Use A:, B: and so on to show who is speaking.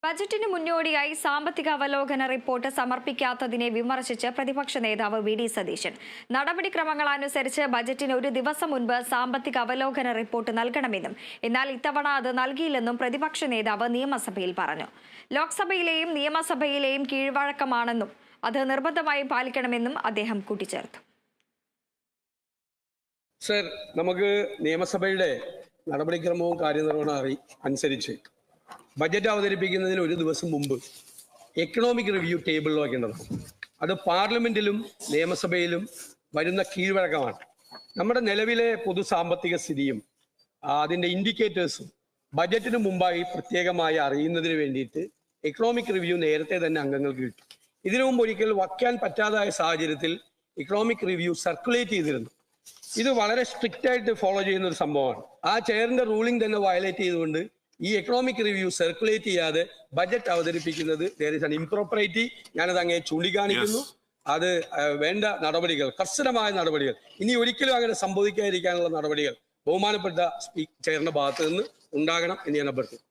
A: ബജറ്റിന് മുന്നോടിയായി സാമ്പത്തിക അവലോകന റിപ്പോർട്ട് സമർപ്പിക്കാത്തതിനെ വിമർശിച്ച് പ്രതിപക്ഷ നേതാവ് വി.ഡി. സതീശൻ. നടപടിക്രമങ്ങൾ അനുസരിച്ച് ബജറ്റിന് ഒരു ദിവസം മുൻപ് സാമ്പത്തിക അവലോകന റിപ്പോർട്ട് നൽകണമെന്നും എന്നാൽ ഇത്തവണ അത് നൽകിയില്ലെന്നും പ്രതിപക്ഷ നേതാവ് നിയമസഭയിൽ പറഞ്ഞു. ലോക്സഭയിലെയും നിയമസഭയിലെയും കീഴ്വഴക്കമാണെന്നും അത് നിർബന്ധമായും പാലിക്കണമെന്നും അദ്ദേഹം കൂട്ടിച്ചേർത്തു.
B: സർ, നമുക്ക് നിയമസഭയുടെ നടപടിക്രമവും കാര്യനിർവഹണവും അനുസരിച്ച് ബജറ്റ് അവതരിപ്പിക്കുന്നതിന് ഒരു ദിവസം മുമ്പ് എക്കണോമിക് റിവ്യൂ ടേബിൾ വയ്ക്കേണ്ടതാണ്. അത് പാർലമെന്റിലും നിയമസഭയിലും വരുന്ന കീഴ്വഴക്കമാണ്. നമ്മുടെ നിലവിലെ പൊതു സാമ്പത്തിക സ്ഥിതിയും അതിൻ്റെ ഇൻഡിക്കേറ്റേഴ്സും ബജറ്റിന് മുമ്പായി പ്രത്യേകമായി അറിയുന്നതിന് വേണ്ടിയിട്ട് എക്കണോമിക് റിവ്യൂ നേരത്തെ തന്നെ അംഗങ്ങൾക്ക് കിട്ടും. ഇതിനു മുമ്പ് ഒരിക്കൽ വയ്ക്കാൻ പറ്റാതായ സാഹചര്യത്തിൽ എക്കണോമിക് റിവ്യൂ സർക്കുലേറ്റ് ചെയ്തിരുന്നു. ഇത് വളരെ സ്ട്രിക്റ്റ് ആയിട്ട് ഫോളോ ചെയ്യുന്ന ഒരു സംഭവമാണ്. ആ ചെയറിന്റെ റൂളിംഗ് തന്നെ വയലേറ്റ് ചെയ്തുകൊണ്ട് ഈ എക്കണോമിക് റിവ്യൂ സർക്കുലേറ്റ് ചെയ്യാതെ ബജറ്റ് അവതരിപ്പിക്കുന്നത് ഇംപ്രോപ്പറേറ്റി. ഞാനത് അങ്ങേ ചൂണ്ടിക്കാണിക്കുന്നു. അത് വേണ്ട നടപടികൾ, കർശനമായ നടപടികൾ, ഇനി ഒരിക്കലും അങ്ങനെ സംഭവിക്കാതിരിക്കാനുള്ള നടപടികൾ ബഹുമാനപ്പെട്ട ചെയറിന്റെ ഭാഗത്ത് നിന്ന് ഉണ്ടാകണം എന്ന് ഞാൻ അഭ്യർത്ഥിക്കുന്നു.